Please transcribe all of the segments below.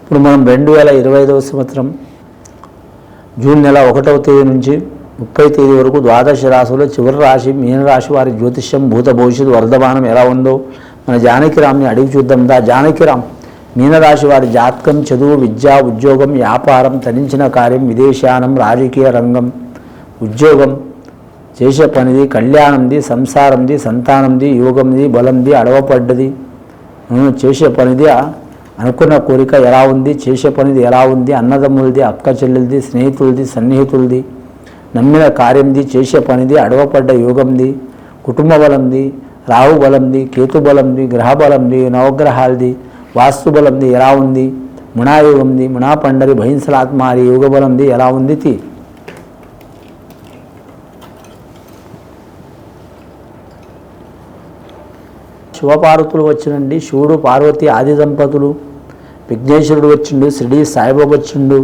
ఇప్పుడు మనం 2025వ సంవత్సరం జూన్ నెల 1వ తేదీ నుంచి 30వ తేదీ వరకు ద్వాదశ రాశుల్లో చివరి రాశి మీనరాశి వారి జ్యోతిష్యం భూత భవిష్యత్తు వర్ధమానం ఎలా ఉందో మన జానకిరామ్ని అడిగి చూద్దాం. జానకిరామ్, మీనరాశి వారి జాతకం చదువు, విద్య, ఉద్యోగం, వ్యాపారం, తరించిన కార్యం, విదేశానం, రాజకీయ రంగం, ఉద్యోగం, చేసే పనిది, కళ్యాణంది, సంసారంది, సంతానంది, యోగంది, బలంది, అడవపడ్డది, చేసే పనిది, అనుకున్న కోరిక ఎలా ఉంది, చేసే పనిది ఎలా ఉంది, అన్నదమ్ములది, అక్క చెల్లెలది, స్నేహితులది, సన్నిహితులది, నమ్మిన కార్యంది, చేసే పనిది, అడవపడ్డ యోగంది, కుటుంబ బలంది, రాహు బలంది, కేతు బలంది, గ్రహ బలంది, నవగ్రహాలది, వాస్తు బలంది ఎలా ఉంది, ముణాయోగంది, ముణా పండరి, భైంసలాత్మారి యోగ బలంది ఎలా ఉంది తీ. శివపార్వతులు వచ్చినండి. శివుడు పార్వతి ఆది దంపతులు, విఘ్నేశ్వరుడు వచ్చిండు, షిరిడి సాయిబాబా వచ్చిండు,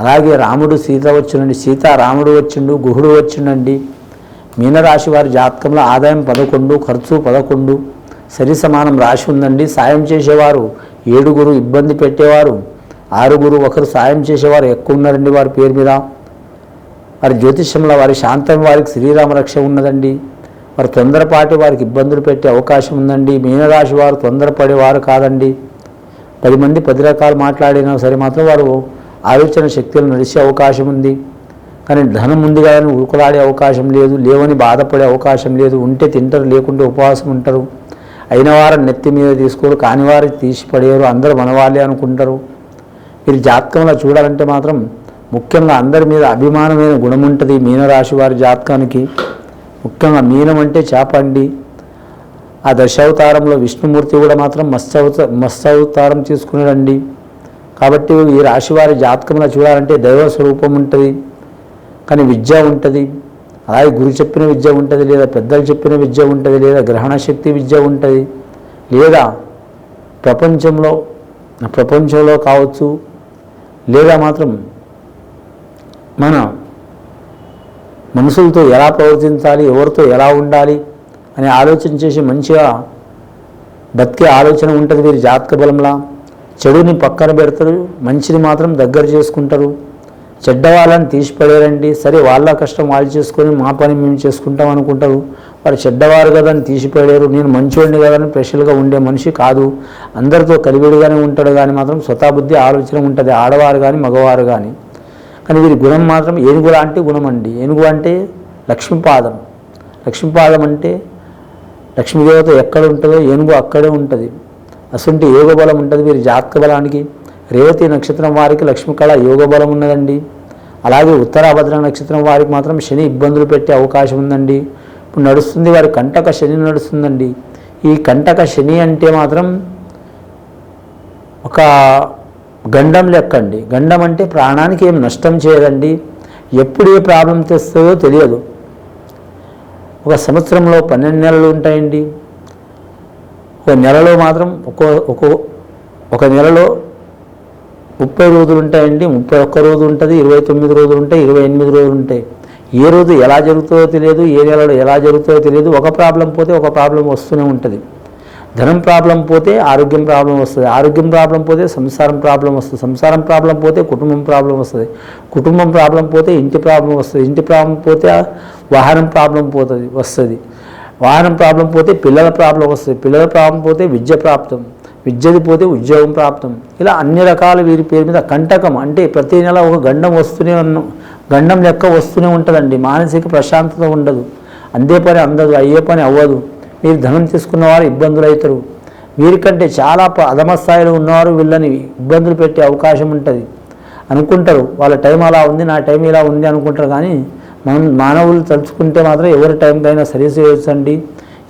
అలాగే రాముడు సీత వచ్చిండండి, సీత రాముడు వచ్చిండు, గుహుడు వచ్చిండండి. మీనరాశి వారి జాతకంలో ఆదాయం 11, ఖర్చు 11, సరి సమానం రాశి ఉందండి. సాయం చేసేవారు 7, ఇబ్బంది పెట్టేవారు 6, ఒకరు సాయం చేసేవారు ఎక్కువ ఉన్నారండి వారి పేరు మీద. వారి జ్యోతిష్యంలో వారి శాంతం వారికి శ్రీరామ రక్ష ఉన్నదండి. వారు తొందరపాటి వారికి ఇబ్బందులు పెట్టే అవకాశం ఉందండి. మీనరాశి వారు తొందరపడేవారు కాదండి. 10 మంది 10 రకాలు మాట్లాడినా సరే మాత్రం వారు ఆలోచన శక్తులు నడిచే అవకాశం ఉంది. కానీ ధనం ఉంది కానీ ఉరుకులాడే అవకాశం లేదు, లేవని బాధపడే అవకాశం లేదు. ఉంటే తింటారు, లేకుంటే ఉపవాసం ఉంటారు. అయిన వారు నెత్తి మీద తీసుకోరు, కాని వారు తీసి పడేయరు. అందరూ మనవాళ్ళే అనుకుంటారు. మీరు జాతకంలో చూడాలంటే మాత్రం ముఖ్యంగా అందరి మీద అభిమానమైన గుణం ఉంటుంది మీనరాశి వారి జాతకానికి. ముఖ్యంగా మీనం అంటే చేప అండి. ఆ దశావతారంలో విష్ణుమూర్తి కూడా మాత్రం మత్స్యావతారం తీసుకున్నాడండి. కాబట్టి ఈ రాశివారి జాతకంలో చూడాలంటే దైవ స్వరూపం ఉంటుంది, కానీ విద్య ఉంటుంది. అలాగే గురు చెప్పిన విద్య ఉంటుంది, లేదా పెద్దలు చెప్పిన విద్య ఉంటుంది, లేదా గ్రహణ శక్తి విద్య ఉంటుంది, లేదా ప్రపంచంలో కావచ్చు, లేదా మాత్రం మన మనుషులతో ఎలా ప్రవర్తించాలి, ఎవరితో ఎలా ఉండాలి అని ఆలోచన చేసి మంచిగా బతికే ఆలోచన ఉంటుంది వీరి జాతక బలంలా. చెడుని పక్కన పెడతారు, మంచిని మాత్రం దగ్గర చేసుకుంటారు. చెడ్డ వాళ్ళని తీసిపడేరండి. సరే వాళ్ళ కష్టం వాళ్ళు చేసుకొని మా పని మేము చేసుకుంటాం అనుకుంటారు. వారు చెడ్డవారు కదా అని తీసిపడేరు. నేను మంచివాడిని కదా అని స్పెషల్గా ఉండే మనిషి కాదు. అందరితో కలివిడిగానే ఉంటాడు, కానీ మాత్రం స్వతబుద్ధి ఆలోచన ఉంటుంది, ఆడవారు కానీ మగవారు కానీ. కానీ వీరి గుణం మాత్రం ఏనుగు లాంటి గుణం అండి. ఏనుగు అంటే లక్ష్మీపాదం. లక్ష్మీపాదం అంటే లక్ష్మీదేవత ఎక్కడ ఉంటుందో ఏనుగు అక్కడే ఉంటుంది. అసంటి యోగ బలం ఉంటుంది వీరి జాతక బలానికి. రేవతి నక్షత్రం వారికి లక్ష్మీకళ యోగ బలం ఉన్నదండి. అలాగే ఉత్తరాభద్ర నక్షత్రం వారికి మాత్రం శని ఇబ్బందులు పెట్టే అవకాశం ఉందండి. ఇప్పుడు నడుస్తుంది వారి కంటక శని నడుస్తుందండి. ఈ కంటక శని అంటే మాత్రం ఒక గండం లెక్కండి. గండం అంటే ప్రాణానికి ఏం నష్టం చేయదండి. ఎప్పుడు ఏ ప్రాబ్లం తెస్తుందో తెలియదు. ఒక సంవత్సరంలో 12 నెలలు ఉంటాయండి. ఒక నెలలో మాత్రం ఒక నెలలో 30 రోజులు ఉంటాయండి. 31 రోజు ఉంటుంది, 29 రోజులు ఉంటాయి, 28 రోజులు ఉంటాయి. ఏ రోజు ఎలా జరుగుతుందో తెలియదు, ఏ నెలలో ఎలా జరుగుతుందో తెలియదు. ఒక ప్రాబ్లం పోతే ఒక ప్రాబ్లం వస్తూనే ఉంటుంది. ధనం ప్రాబ్లం పోతే ఆరోగ్యం ప్రాబ్లం వస్తుంది, ఆరోగ్యం ప్రాబ్లం పోతే సంసారం ప్రాబ్లం వస్తుంది, సంసారం ప్రాబ్లం పోతే కుటుంబం ప్రాబ్లం వస్తుంది, కుటుంబం ప్రాబ్లం పోతే ఇంటి ప్రాబ్లం వస్తుంది, ఇంటి ప్రాబ్లం పోతే వాహనం ప్రాబ్లం వస్తుంది, వాహనం ప్రాబ్లం పోతే పిల్లల ప్రాబ్లం వస్తుంది, పిల్లల ప్రాబ్లం పోతే విద్య ప్రాప్తం, విద్యది పోతే ఉద్యోగం ప్రాప్తం. ఇలా అన్ని రకాల వీరి పేరు మీద కంటకం అంటే ప్రతి నెల ఒక గండం లెక్క వస్తూనే ఉంటుందండి. మానసిక ప్రశాంతత ఉండదు, అందే పని అందదు, అయ్యే పని అవ్వదు. మీరు ధనం తీసుకున్నవారు ఇబ్బందులు అవుతారు. వీరికంటే చాలా అధమ స్థాయిలో ఉన్నవారు వీళ్ళని ఇబ్బందులు పెట్టే అవకాశం ఉంటుంది. అనుకుంటారు వాళ్ళ టైం అలా ఉంది, నా టైం ఇలా ఉంది అనుకుంటారు. కానీ మానవులు తలుచుకుంటే మాత్రం ఎవరి టైంకైనా సరి చేయొచ్చండి.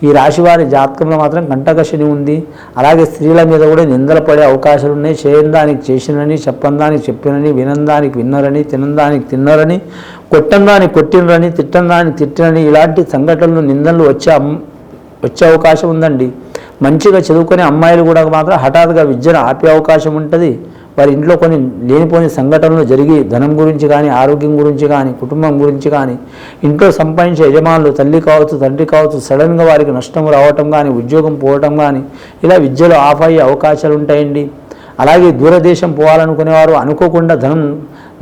ఈ రాశివారి జాతకంలో మాత్రం కంటక శని ఉంది. అలాగే స్త్రీల మీద కూడా నిందలు పడే అవకాశాలు ఉన్నాయి. చేయని దానికి చేసినని, చెప్పని దానికి చెప్పినని, వినందానికి విన్నరని, తినందానికి తిన్నరని, కొట్టందానికి కొట్టినరని, తిట్టందానికి తిట్టినని, ఇలాంటి సంఘటనలు నిందలు వచ్చే అవకాశం ఉందండి. మంచిగా చదువుకునే అమ్మాయిలు కూడా మాత్రం హఠాత్తుగా విద్యను ఆపే అవకాశం ఉంటుంది. వారి ఇంట్లో కొన్ని లేనిపోని సంఘటనలు జరిగి ధనం గురించి కానీ, ఆరోగ్యం గురించి కానీ, కుటుంబం గురించి కానీ, ఇంట్లో సంపాదించే యజమానులు తల్లి కావచ్చు, తండ్రి కావచ్చు, సడన్గా వారికి నష్టం రావటం కానీ, ఉద్యోగం పోవటం కానీ, ఇలా విద్యలో ఆఫ్ అయ్యే అవకాశాలు ఉంటాయండి. అలాగే దూరదేశం పోవాలనుకునేవారు అనుకోకుండా ధనం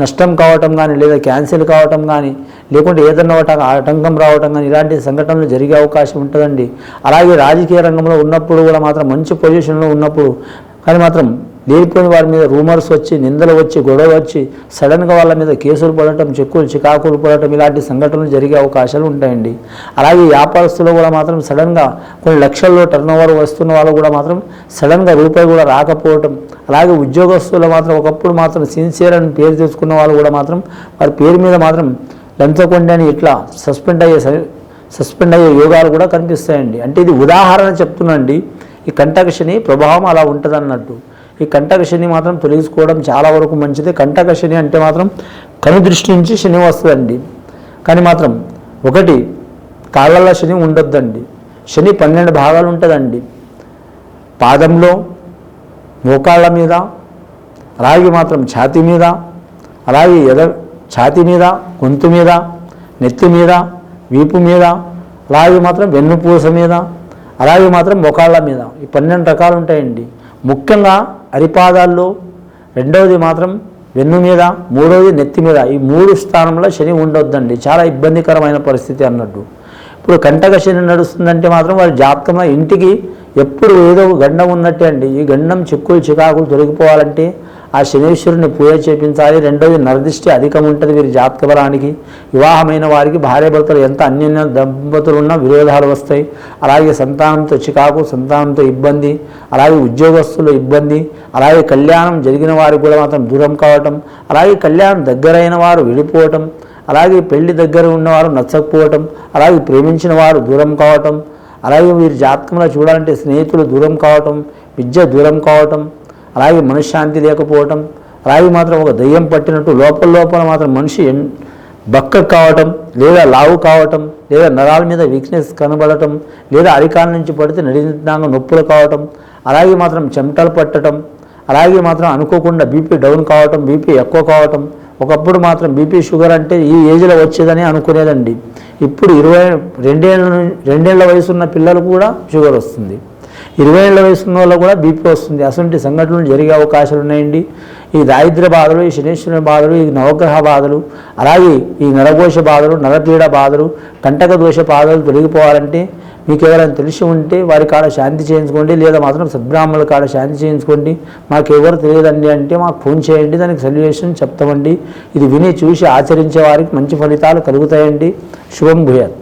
నష్టం కావటం కానీ, లేదా క్యాన్సిల్ కావటం కానీ, లేకుంటే ఏదన్నా ఒకటి ఆటంకం రావటం కానీ, ఇలాంటి సంఘటనలు జరిగే అవకాశం ఉంటుందండి. అలాగే రాజకీయ రంగంలో ఉన్నప్పుడు కూడా మాత్రం మంచి పొజిషన్లో ఉన్నప్పుడు కానీ మాత్రం లేనిపోయిన వారి మీద రూమర్స్ వచ్చి, నిందలు వచ్చి, గొడవ వచ్చి, సడన్గా వాళ్ళ మీద కేసులు పడటం, చెక్కులు చికాకులు పడటం, ఇలాంటి సంఘటనలు జరిగే అవకాశాలు ఉంటాయండి. అలాగే వ్యాపారస్తులు కూడా మాత్రం సడన్గా కొన్ని లక్షల్లో టర్నోవర్ వస్తున్న వాళ్ళు కూడా మాత్రం సడన్గా రూపాయి కూడా రాకపోవటం, అలాగే ఉద్యోగస్తులు మాత్రం ఒకప్పుడు మాత్రం సిన్సియర్ అని పేరు తెచ్చుకున్న వాళ్ళు కూడా మాత్రం వారి పేరు మీద మాత్రం లంచగొండి అని ఇట్లా సస్పెండ్ అయ్యే యోగాలు కూడా కనిపిస్తాయండి. అంటే ఇది ఉదాహరణ చెప్తున్నాండి. ఈ కంటక శని ప్రభావం అలా ఉంటుంది అన్నట్టు. ఈ కంటక శని మాత్రం తొలగించుకోవడం చాలా వరకు మంచిది. కంటక శని అంటే మాత్రం కను దృష్టి నుంచి శని వస్తుందండి. కానీ మాత్రం ఒకటి కాళ్ళల్లో శని ఉండొద్దండి. శని 12 భాగాలు ఉంటుందండి. పాదంలో, మోకాళ్ళ మీద, అలాగే మాత్రం ఛాతీ మీద, అలాగే ఛాతీ మీద, గొంతు మీద, నెత్తి మీద, వీపు మీద, అలాగే మాత్రం వెన్నుపూస మీద, అలాగే మాత్రం మోకాళ్ళ మీద, ఈ 12 రకాలు ఉంటాయండి. ముఖ్యంగా అరిపాదాల్లో, రెండవది మాత్రం వెన్ను మీద, మూడవది నెత్తి మీద, ఈ 3 స్థానంలో శని ఉండొద్దండి. చాలా ఇబ్బందికరమైన పరిస్థితి అన్నట్టు. ఇప్పుడు కంటక శని నడుస్తుందంటే మాత్రం వారి జాతకంలో ఇంటికి ఎప్పుడు ఏదో గండం ఉన్నట్టే అండి. ఈ గండం చిక్కులు చికాకులు తొలగిపోవాలంటే ఆ శనీశ్వరుని పూజ చేపించాలి. రెండవది నరదిష్టి అధికం ఉంటుంది వీరి జాతక బలానికి. వివాహమైన వారికి భార్యాభర్తలు ఎంత అన్యోన్య దంపతులు ఉన్నా విరోధాలు వస్తాయి. అలాగే సంతానంతో చికాకు, సంతానంతో ఇబ్బంది, అలాగే ఉద్యోగస్తులు ఇబ్బంది, అలాగే కళ్యాణం జరిగిన వారికి కూడా మాత్రం దూరం కావటం, అలాగే కళ్యాణం దగ్గరైన వారు విడిపోవటం, అలాగే పెళ్లి దగ్గర ఉన్నవారు నచ్చకపోవటం, అలాగే ప్రేమించిన వారు దూరం కావటం, అలాగే వీరి జాతకంలో చూడాలంటే స్నేహితులు దూరం కావటం, విద్య దూరం కావటం, అలాగే మనశ్శాంతి లేకపోవటం, అలాగే మాత్రం ఒక దయ్యం పట్టినట్టు లోపల మాత్రం మనిషి బక్క కావటం, లేదా లావు కావటం, లేదా నరాల మీద వీక్నెస్ కనబడటం, లేదా అరికాల నుంచి పడితే నడినాంగ నొప్పులు కావటం, అలాగే మాత్రం చెమటలు పట్టడం, అలాగే మాత్రం అనుకోకుండా బీపీ డౌన్ కావటం, బీపీ ఎక్కువ కావటం. ఒకప్పుడు బీపీ షుగర్ అంటే ఈ ఏజ్లో వచ్చేదని అనుకునేదండి. ఇప్పుడు 22 ఏళ్ల వయసు ఉన్న పిల్లలకు కూడా షుగర్ వస్తుంది, 20 ఏళ్ల వయసు ఉన్న వాళ్ళు కూడా బీపీ వస్తుంది. అటువంటి సంఘటనలు జరిగే అవకాశాలు ఉన్నాయండి. ఈ దారిద్ర్య బాధలు, ఈ శనీశ్వరుని బాధలు, ఈ నవగ్రహ బాధలు, అలాగే ఈ నరఘోష బాధలు, నరపీడ బాధలు, కంటక దోష బాధలు తొలగిపోవాలంటే మీకు ఎవరైనా తెలిసి ఉంటే వారి కాడ శాంతి చేయించుకోండి, లేదా మాత్రం సద్బ్రాహ్మణుల కాడ శాంతి చేయించుకోండి. మాకు ఎవరు తెలియదండి అంటే మాకు ఫోన్ చేయండి, దానికి సొల్యూషన్ చెప్తామండి. ఇది విని చూసి ఆచరించే వారికి మంచి ఫలితాలు కలుగుతాయండి. శుభం భూయాత్.